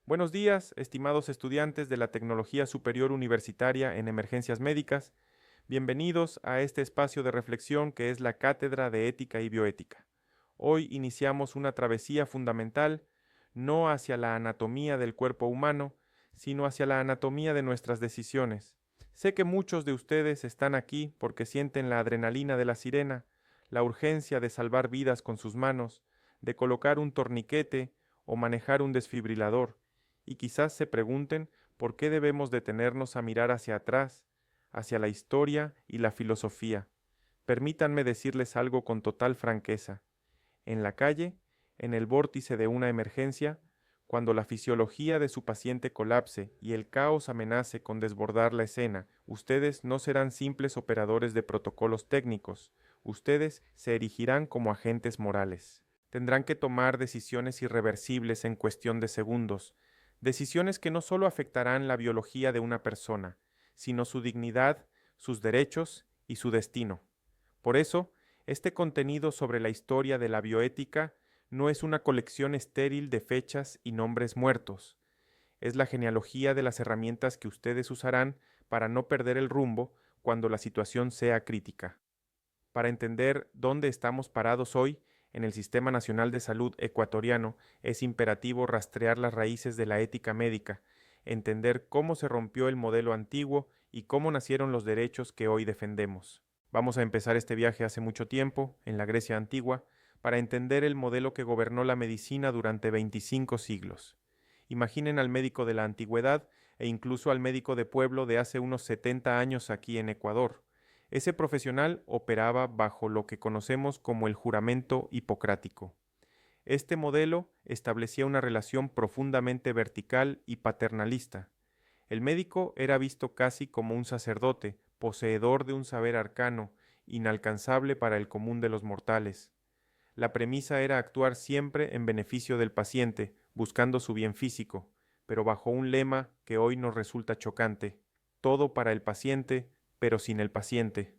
Buenos días, estimados estudiantes de la Tecnología Superior Universitaria en Emergencias Médicas. Bienvenidos a este espacio de reflexión que es la Cátedra de Ética y Bioética. Hoy iniciamos una travesía fundamental, no hacia la anatomía del cuerpo humano, sino hacia la anatomía de nuestras decisiones. Sé que muchos de ustedes están aquí porque sienten la adrenalina de la sirena, la urgencia de salvar vidas con sus manos, de colocar un torniquete o manejar un desfibrilador, y quizás se pregunten por qué debemos detenernos a mirar hacia atrás, hacia la historia y la filosofía. Permítanme decirles algo con total franqueza. En la calle, en el vórtice de una emergencia, cuando la fisiología de su paciente colapse y el caos amenace con desbordar la escena, ustedes no serán simples operadores de protocolos técnicos, ustedes se erigirán como agentes morales. Tendrán que tomar decisiones irreversibles en cuestión de segundos, decisiones que no solo afectarán la biología de una persona, sino su dignidad, sus derechos y su destino. Por eso, este contenido sobre la historia de la bioética no es una colección estéril de fechas y nombres muertos, es la genealogía de las herramientas que ustedes usarán para no perder el rumbo cuando la situación sea crítica. Para entender dónde estamos parados hoy en el Sistema Nacional de Salud ecuatoriano, es imperativo rastrear las raíces de la ética médica, entender cómo se rompió el modelo antiguo y cómo nacieron los derechos que hoy defendemos. Vamos a empezar este viaje hace mucho tiempo, en la Grecia antigua, para entender el modelo que gobernó la medicina durante 25 siglos. Imaginen al médico de la antigüedad e incluso al médico de pueblo de hace unos 70 años aquí en Ecuador. Ese profesional operaba bajo lo que conocemos como el juramento hipocrático. Este modelo establecía una relación profundamente vertical y paternalista. El médico era visto casi como un sacerdote, poseedor de un saber arcano, inalcanzable para el común de los mortales. La premisa era actuar siempre en beneficio del paciente, buscando su bien físico, pero bajo un lema que hoy nos resulta chocante: todo para el paciente, pero sin el paciente.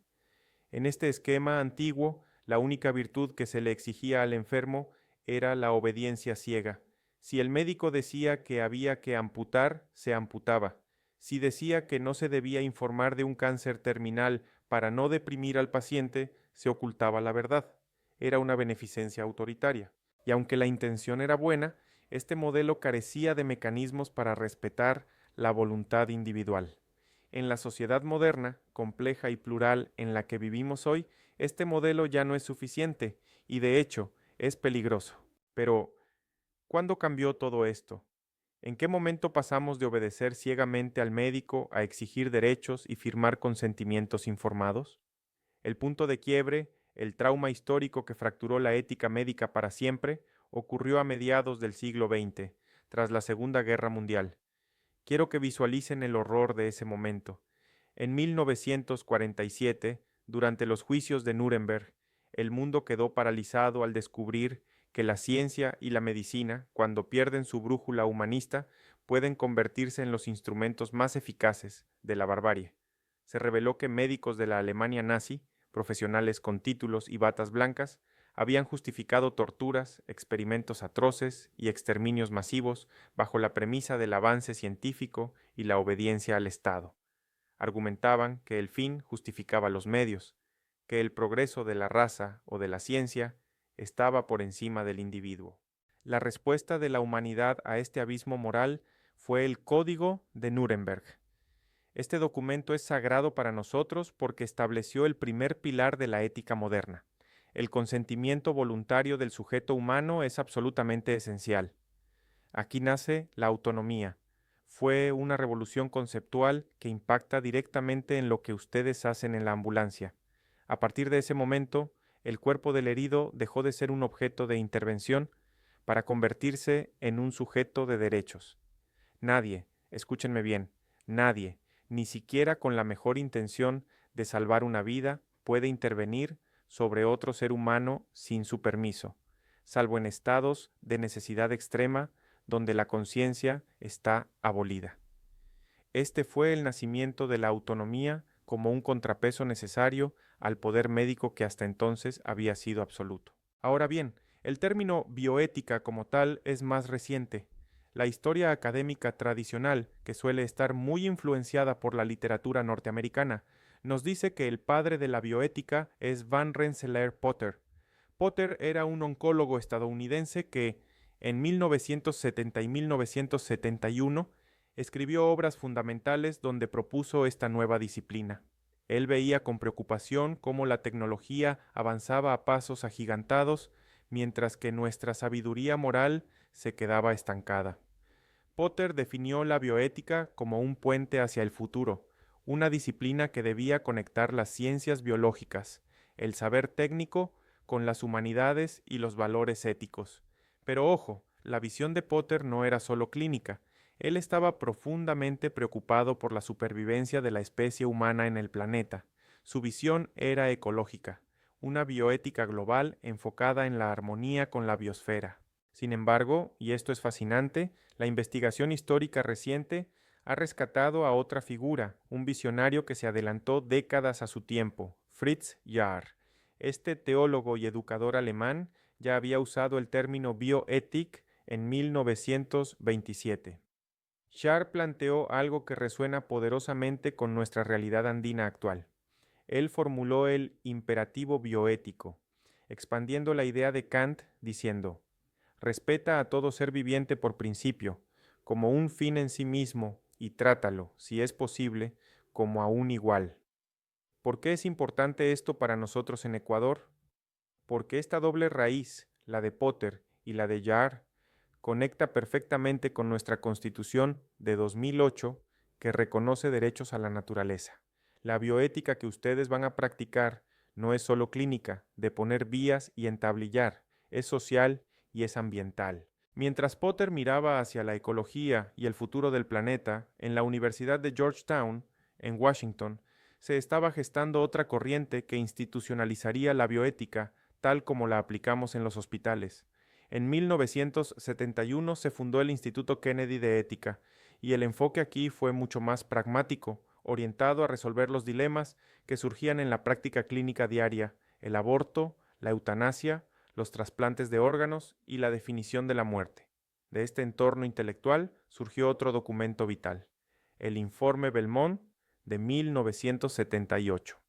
En este esquema antiguo, la única virtud que se le exigía al enfermo era la obediencia ciega. Si el médico decía que había que amputar, se amputaba. Si decía que no se debía informar de un cáncer terminal para no deprimir al paciente, se ocultaba la verdad. Era una beneficencia autoritaria. Y aunque la intención era buena, este modelo carecía de mecanismos para respetar la voluntad individual. En la sociedad moderna, compleja y plural en la que vivimos hoy, este modelo ya no es suficiente y de hecho es peligroso. Pero, ¿cuándo cambió todo esto? ¿En qué momento pasamos de obedecer ciegamente al médico a exigir derechos y firmar consentimientos informados? El punto de quiebre, el trauma histórico que fracturó la ética médica para siempre, ocurrió a mediados del siglo XX, tras la Segunda Guerra Mundial. Quiero que visualicen el horror de ese momento. En 1947, durante los juicios de Nuremberg, el mundo quedó paralizado al descubrir que la ciencia y la medicina, cuando pierden su brújula humanista, pueden convertirse en los instrumentos más eficaces de la barbarie. Se reveló que médicos de la Alemania nazi, profesionales con títulos y batas blancas, habían justificado torturas, experimentos atroces y exterminios masivos bajo la premisa del avance científico y la obediencia al Estado. Argumentaban que el fin justificaba los medios, que el progreso de la raza o de la ciencia estaba por encima del individuo. La respuesta de la humanidad a este abismo moral fue el Código de Nuremberg. Este documento es sagrado para nosotros porque estableció el primer pilar de la ética moderna. El consentimiento voluntario del sujeto humano es absolutamente esencial. Aquí nace la autonomía. Fue una revolución conceptual que impacta directamente en lo que ustedes hacen en la ambulancia. A partir de ese momento, el cuerpo del herido dejó de ser un objeto de intervención para convertirse en un sujeto de derechos. Nadie, escúchenme bien, nadie, ni siquiera con la mejor intención de salvar una vida, puede intervenir sobre otro ser humano sin su permiso, salvo en estados de necesidad extrema donde la conciencia está abolida. Este fue el nacimiento de la autonomía como un contrapeso necesario al poder médico que hasta entonces había sido absoluto. Ahora bien, el término bioética como tal es más reciente. La historia académica tradicional, que suele estar muy influenciada por la literatura norteamericana, nos dice que el padre de la bioética es Van Rensselaer Potter. Potter era un oncólogo estadounidense que, en 1970 y 1971, escribió obras fundamentales donde propuso esta nueva disciplina. Él veía con preocupación cómo la tecnología avanzaba a pasos agigantados, mientras que nuestra sabiduría moral se quedaba estancada. Potter definió la bioética como un puente hacia el futuro, una disciplina que debía conectar las ciencias biológicas, el saber técnico, con las humanidades y los valores éticos. Pero ojo, la visión de Potter no era solo clínica. Él estaba profundamente preocupado por la supervivencia de la especie humana en el planeta. Su visión era ecológica, una bioética global enfocada en la armonía con la biosfera. Sin embargo, y esto es fascinante, la investigación histórica reciente ha rescatado a otra figura, un visionario que se adelantó décadas a su tiempo, Fritz Jahr. Este teólogo y educador alemán ya había usado el término bioethik en 1927. Jahr planteó algo que resuena poderosamente con nuestra realidad andina actual. Él formuló el imperativo bioético, expandiendo la idea de Kant diciendo: respeta a todo ser viviente por principio, como un fin en sí mismo, y trátalo, si es posible, como a un igual. ¿Por qué es importante esto para nosotros en Ecuador? Porque esta doble raíz, la de Potter y la de Jahr, conecta perfectamente con nuestra Constitución de 2008, que reconoce derechos a la naturaleza. La bioética que ustedes van a practicar no es solo clínica, de poner vías y entablillar, es social y es ambiental. Mientras Potter miraba hacia la ecología y el futuro del planeta, en la Universidad de Georgetown, en Washington, se estaba gestando otra corriente que institucionalizaría la bioética tal como la aplicamos en los hospitales. En 1971 se fundó el Instituto Kennedy de Ética, y el enfoque aquí fue mucho más pragmático, orientado a resolver los dilemas que surgían en la práctica clínica diaria: el aborto, la eutanasia, los trasplantes de órganos y la definición de la muerte. De este entorno intelectual surgió otro documento vital, el Informe Belmont de 1978.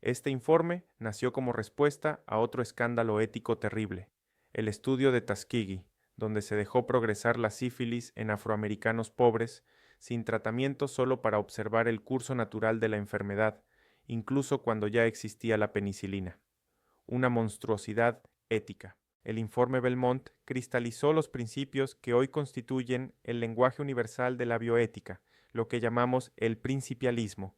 Este informe nació como respuesta a otro escándalo ético terrible, el estudio de Tuskegee, donde se dejó progresar la sífilis en afroamericanos pobres sin tratamiento solo para observar el curso natural de la enfermedad, incluso cuando ya existía la penicilina. Una monstruosidad ética. El informe Belmont cristalizó los principios que hoy constituyen el lenguaje universal de la bioética, lo que llamamos el principialismo.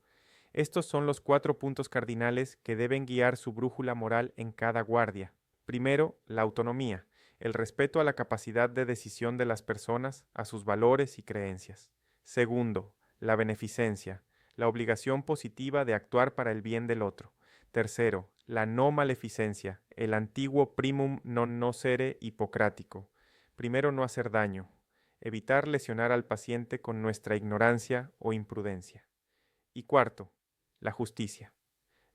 Estos son los 4 puntos cardinales que deben guiar su brújula moral en cada guardia. Primero, la autonomía, el respeto a la capacidad de decisión de las personas, a sus valores y creencias. Segundo, la beneficencia, la obligación positiva de actuar para el bien del otro. Tercero, la no maleficencia, el antiguo primum non nocere hipocrático. Primero, no hacer daño, evitar lesionar al paciente con nuestra ignorancia o imprudencia. Y cuarto, la justicia,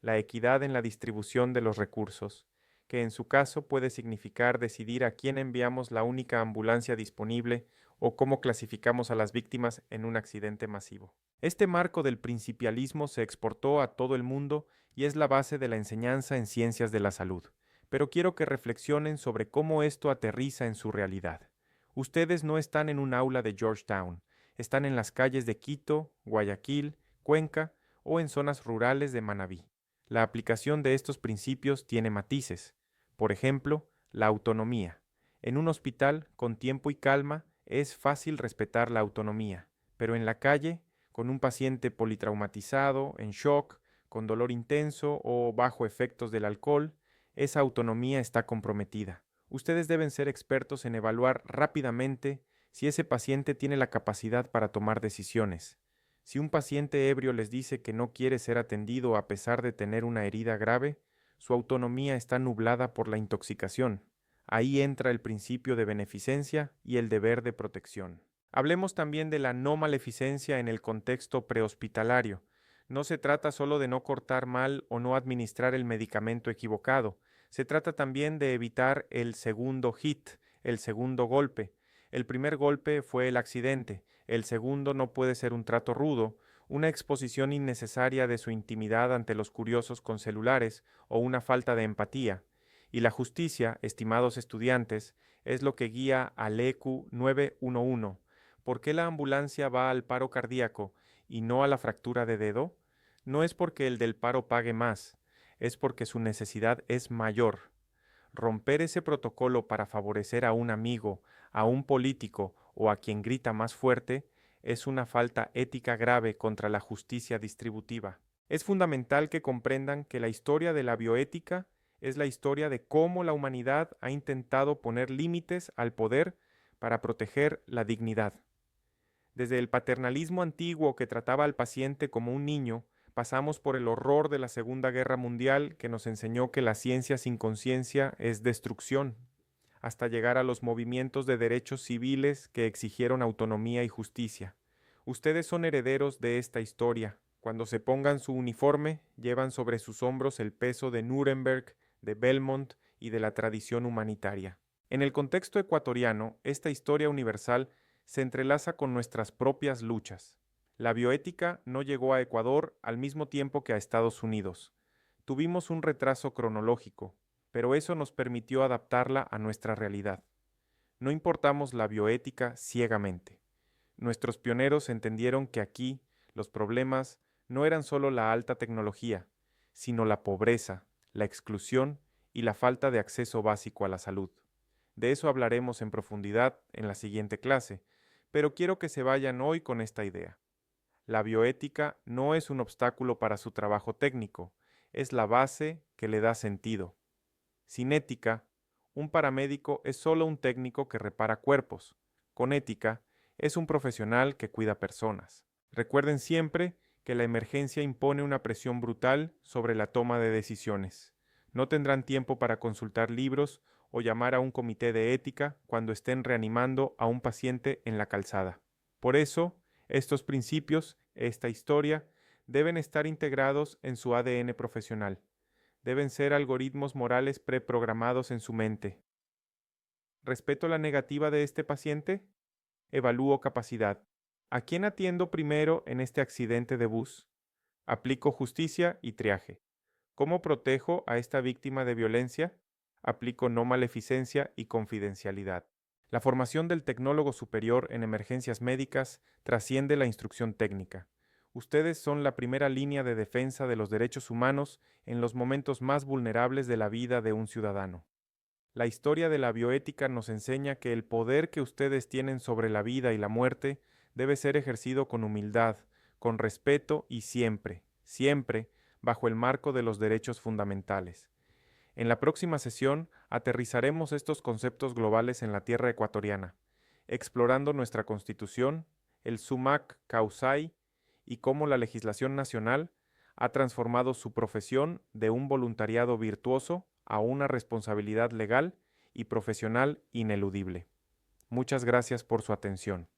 la equidad en la distribución de los recursos, que en su caso puede significar decidir a quién enviamos la única ambulancia disponible o cómo clasificamos a las víctimas en un accidente masivo. Este marco del principialismo se exportó a todo el mundo y es la base de la enseñanza en ciencias de la salud. Pero quiero que reflexionen sobre cómo esto aterriza en su realidad. Ustedes no están en un aula de Georgetown, están en las calles de Quito, Guayaquil, Cuenca o en zonas rurales de Manabí. La aplicación de estos principios tiene matices. Por ejemplo, la autonomía. En un hospital, con tiempo y calma, es fácil respetar la autonomía, pero en la calle, con un paciente politraumatizado, en shock, con dolor intenso o bajo efectos del alcohol, esa autonomía está comprometida. Ustedes deben ser expertos en evaluar rápidamente si ese paciente tiene la capacidad para tomar decisiones. Si un paciente ebrio les dice que no quiere ser atendido a pesar de tener una herida grave, su autonomía está nublada por la intoxicación. Ahí entra el principio de beneficencia y el deber de protección. Hablemos también de la no maleficencia en el contexto prehospitalario. No se trata solo de no cortar mal o no administrar el medicamento equivocado. Se trata también de evitar el segundo hit, el segundo golpe. El primer golpe fue el accidente, el segundo no puede ser un trato rudo, una exposición innecesaria de su intimidad ante los curiosos con celulares o una falta de empatía. Y la justicia, estimados estudiantes, es lo que guía al EQ 911. ¿Por qué la ambulancia va al paro cardíaco y no a la fractura de dedo? No es porque el del paro pague más, es porque su necesidad es mayor. Romper ese protocolo para favorecer a un amigo, a un político o a quien grita más fuerte es una falta ética grave contra la justicia distributiva. Es fundamental que comprendan que la historia de la bioética es la historia de cómo la humanidad ha intentado poner límites al poder para proteger la dignidad. Desde el paternalismo antiguo que trataba al paciente como un niño, pasamos por el horror de la Segunda Guerra Mundial que nos enseñó que la ciencia sin conciencia es destrucción, hasta llegar a los movimientos de derechos civiles que exigieron autonomía y justicia. Ustedes son herederos de esta historia. Cuando se pongan su uniforme, llevan sobre sus hombros el peso de Nuremberg, de Belmont y de la tradición humanitaria. En el contexto ecuatoriano, esta historia universal se entrelaza con nuestras propias luchas. La bioética no llegó a Ecuador al mismo tiempo que a Estados Unidos. Tuvimos un retraso cronológico, pero eso nos permitió adaptarla a nuestra realidad. No importamos la bioética ciegamente. Nuestros pioneros entendieron que aquí los problemas no eran solo la alta tecnología, sino la pobreza, la exclusión y la falta de acceso básico a la salud. De eso hablaremos en profundidad en la siguiente clase, pero quiero que se vayan hoy con esta idea. La bioética no es un obstáculo para su trabajo técnico, es la base que le da sentido. Sin ética, un paramédico es solo un técnico que repara cuerpos. Con ética, es un profesional que cuida personas. Recuerden siempre que la emergencia impone una presión brutal sobre la toma de decisiones. No tendrán tiempo para consultar libros o llamar a un comité de ética cuando estén reanimando a un paciente en la calzada. Por eso, estos principios, esta historia, deben estar integrados en su ADN profesional. Deben ser algoritmos morales preprogramados en su mente. ¿Respeto la negativa de este paciente? Evalúo capacidad. ¿A quién atiendo primero en este accidente de bus? Aplico justicia y triaje. ¿Cómo protejo a esta víctima de violencia? Aplico no maleficencia y confidencialidad. La formación del tecnólogo superior en emergencias médicas trasciende la instrucción técnica. Ustedes son la primera línea de defensa de los derechos humanos en los momentos más vulnerables de la vida de un ciudadano. La historia de la bioética nos enseña que el poder que ustedes tienen sobre la vida y la muerte debe ser ejercido con humildad, con respeto y siempre, siempre, bajo el marco de los derechos fundamentales. En la próxima sesión aterrizaremos estos conceptos globales en la tierra ecuatoriana, explorando nuestra Constitución, el Sumac Causai y cómo la legislación nacional ha transformado su profesión de un voluntariado virtuoso a una responsabilidad legal y profesional ineludible. Muchas gracias por su atención.